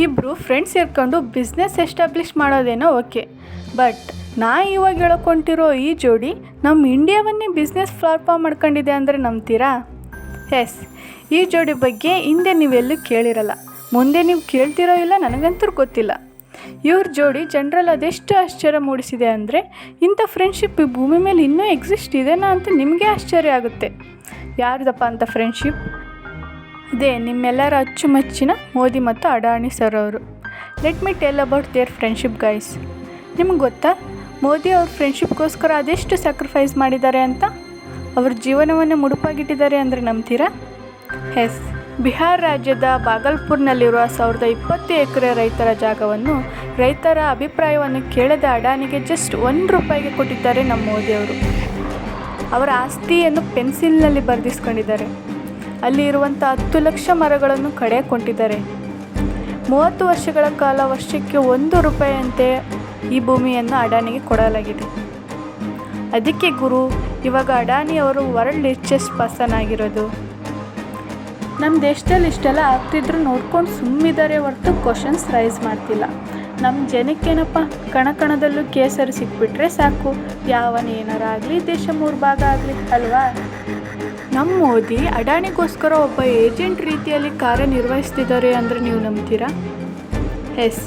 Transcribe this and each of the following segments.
ಇಬ್ಬರು ಫ್ರೆಂಡ್ಸ್ ಸೇರ್ಕೊಂಡು business establish ಮಾಡೋದೇನೋ okay, but ನಾ ಇವಾಗ ಹೇಳ್ಕೊಂಡಿರೋ ಈ ಜೋಡಿ ನಮ್ಮ ಇಂಡಿಯಾವನ್ನೇ ಬಿಸ್ನೆಸ್ ಪ್ಲಾಟ್ಫಾರ್ಮ್ ಮಾಡ್ಕೊಂಡಿದೆ ಅಂದರೆ ನಂಬ್ತೀರಾ? ಎಸ್, ಈ ಜೋಡಿ ಬಗ್ಗೆ ಹಿಂದೆ ನೀವೆಲ್ಲೂ ಕೇಳಿರಲ್ಲ, ಮುಂದೆ ನೀವು ಕೇಳ್ತಿರೋ ಇಲ್ಲ ನನಗಂತೂ ಗೊತ್ತಿಲ್ಲ. ಇವ್ರ ಜೋಡಿ ಜನರಲ್ಲಿ ಅದೆಷ್ಟು ಆಶ್ಚರ್ಯ ಮೂಡಿಸಿದೆ ಅಂದರೆ, ಇಂಥ ಫ್ರೆಂಡ್ಶಿಪ್ ಈ ಭೂಮಿ ಮೇಲೆ ಇನ್ನೂ ಎಕ್ಸಿಸ್ಟ್ ಇದೆನಾ ಅಂತ ನಿಮಗೆ ಆಶ್ಚರ್ಯ ಆಗುತ್ತೆ. ಯಾರ್ದಪ್ಪ ಅಂತ ಫ್ರೆಂಡ್ಶಿಪ್? ಅದೇ ನಿಮ್ಮೆಲ್ಲರ ಅಚ್ಚುಮೆಚ್ಚಿನ ಮೋದಿ ಮತ್ತು ಅಡಾನಿ ಸರ್ ಅವರು. Let me tell about there friendship guys. ನಿಮ್ಗೆ ಗೊತ್ತಾ, ಮೋದಿ ಅವ್ರ ಫ್ರೆಂಡ್ಶಿಪ್ಗೋಸ್ಕರ ಅದೆಷ್ಟು ಸ್ಯಾಕ್ರಿಫೈಸ್ ಮಾಡಿದ್ದಾರೆ ಅಂತ? ಅವ್ರ ಜೀವನವನ್ನೇ ಮುಡುಪಾಗಿಟ್ಟಿದ್ದಾರೆ ಅಂದರೆ ನಂಬ್ತೀರಾ? ಎಸ್, ಬಿಹಾರ ರಾಜ್ಯದ ಬಾಗಲ್ಪುರ್ನಲ್ಲಿರುವ 1020 ಎಕರೆ ರೈತರ ಜಾಗವನ್ನು ರೈತರ ಅಭಿಪ್ರಾಯವನ್ನು ಕೇಳದೆ ಅಡಾನಿಗೆ ಜಸ್ಟ್ ₹1 ಕೊಟ್ಟಿದ್ದಾರೆ ನಮ್ಮ ಮೋದಿಯವರು. ಅವರ ಆಸ್ತಿಯನ್ನು ಪೆನ್ಸಿಲ್ನಲ್ಲಿ ಬರೆದಿಸ್ಕೊಂಡಿದ್ದಾರೆ. ಅಲ್ಲಿ ಇರುವಂಥ 10 ಲಕ್ಷ ಮರಗಳನ್ನು ಕಡಿಯಾಕೊಂಡಿದ್ದಾರೆ. 30 ವರ್ಷಗಳ ಕಾಲ ವರ್ಷಕ್ಕೆ ₹1 ಅಂತೆ ಈ ಭೂಮಿಯನ್ನು ಅಡಾನಿಗೆ ಕೊಡಲಾಗಿದೆ. ಅದಕ್ಕೆ ಗುರು, ಇವಾಗ ಅಡಾನಿ ಅವರು ವರ್ಲ್ಡ್ ರಿಚೆಸ್ಟ್ ಪರ್ಸನ್ ಆಗಿರೋದು. ನಮ್ಮ ದೇಶದಲ್ಲಿ ಇಷ್ಟೆಲ್ಲ ಆಗ್ತಿದ್ರು ನೋಡ್ಕೊಂಡು ಸುಮ್ಮಿದ್ದಾರೆ ಹೊರತು ಕ್ವಶನ್ಸ್ ರೈಸ್ ಮಾಡ್ತಿಲ್ಲ. ನಮ್ಮ ಜನಕ್ಕೇನಪ್ಪ, ಕಣದಲ್ಲೂ ಕೇಸರಿ ಸಿಕ್ಬಿಟ್ರೆ ಸಾಕು, ಯಾವನೇನಾರ ಆಗಲಿ ದೇಶ 3 ಭಾಗ ಆಗಲಿ ಅಲ್ವಾ? ನಮ್ಮ ಮೋದಿ ಅಡಾನಿಗೋಸ್ಕರ ಒಬ್ಬ ಏಜೆಂಟ್ ರೀತಿಯಲ್ಲಿ ಕಾರ್ಯನಿರ್ವಹಿಸ್ತಿದ್ದಾರೆ ಅಂದರೆ ನೀವು ನಂಬ್ತೀರಾ? ಎಸ್,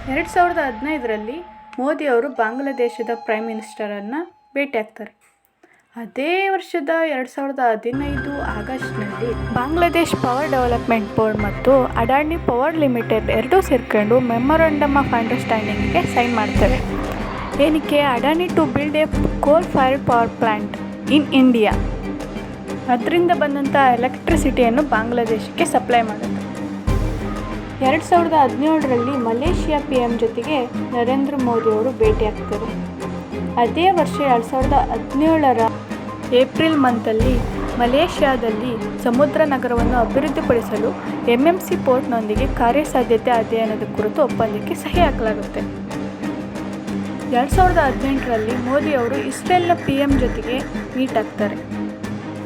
2015ರಲ್ಲಿ ಮೋದಿ ಅವರು ಬಾಂಗ್ಲಾದೇಶದ ಪ್ರೈಮ್ ಮಿನಿಸ್ಟರನ್ನು ಭೇಟಿಯಾಗ್ತಾರೆ. ಅದೇ ವರ್ಷದ 2015 ಆಗಸ್ಟ್ನಲ್ಲಿ ಬಾಂಗ್ಲಾದೇಶ್ ಪವರ್ ಡೆವಲಪ್ಮೆಂಟ್ ಬೋರ್ಡ್ ಮತ್ತು ಅಡಾನಿ ಪವರ್ ಲಿಮಿಟೆಡ್ ಎರಡೂ ಸೇರ್ಕೊಂಡು ಮೆಮೊರಂಡಮ್ ಆಫ್ ಅಂಡರ್ಸ್ಟ್ಯಾಂಡಿಂಗಿಗೆ ಸೈನ್ ಮಾಡ್ತವೆ. ಏನಕ್ಕೆ? ಅಡಾನಿ ಟು ಬಿಲ್ಡ್ ಎ ಕೋಲ್ fired power plant in India. ಅದರಿಂದ ಬಂದಂಥ ಎಲೆಕ್ಟ್ರಿಸಿಟಿಯನ್ನು ಬಾಂಗ್ಲಾದೇಶಕ್ಕೆ ಸಪ್ಲೈ ಮಾಡುತ್ತೆ. 2017ರಲ್ಲಿ ಮಲೇಷಿಯಾ PM ಜೊತೆಗೆ ನರೇಂದ್ರ ಮೋದಿ ಅವರು ಭೇಟಿಯಾಗ್ತಾರೆ. ಅದೇ ವರ್ಷ 2017ರ ಏಪ್ರಿಲ್ ಮಂತಲ್ಲಿ ಮಲೇಷ್ಯಾದಲ್ಲಿ ಸಮುದ್ರ ನಗರವನ್ನು ಅಭಿವೃದ್ಧಿಪಡಿಸಲು MMC ಪೋರ್ಟ್ನೊಂದಿಗೆ ಕಾರ್ಯಸಾಧ್ಯತೆ ಅಧ್ಯಯನದ ಕುರಿತು ಒಪ್ಪಂದಕ್ಕೆ ಸಹಿ ಹಾಕಲಾಗುತ್ತೆ. 2018ರಲ್ಲಿ ಮೋದಿ ಅವರು ಇಸ್ರೇಲ್ನ PM ಜೊತೆಗೆ ಮೀಟ್ ಆಗ್ತಾರೆ.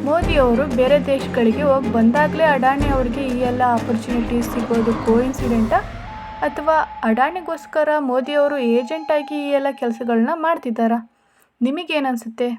ಮೋದಿ ಅವರು ಬೇರೆ ದೇಶಗಳಿಗೆ ಹೋಗಿ ಬಂದಾಗಲೇ ಅಡಾನಿ ಅವರಿಗೆ ಈ ಎಲ್ಲ ಆಪರ್ಚುನಿಟೀಸ್ ಸಿಗೋದು ಕೋಇನ್ಸಿಡೆಂಟಾ, ಅಥವಾ ಅಡಾನಿಗೋಸ್ಕರ ಮೋದಿಯವರು ಏಜೆಂಟಾಗಿ ಈ ಎಲ್ಲ ಕೆಲಸಗಳನ್ನ ಮಾಡ್ತಿದ್ದಾರಾ? ನಿಮಗೇನನ್ಸುತ್ತೆ?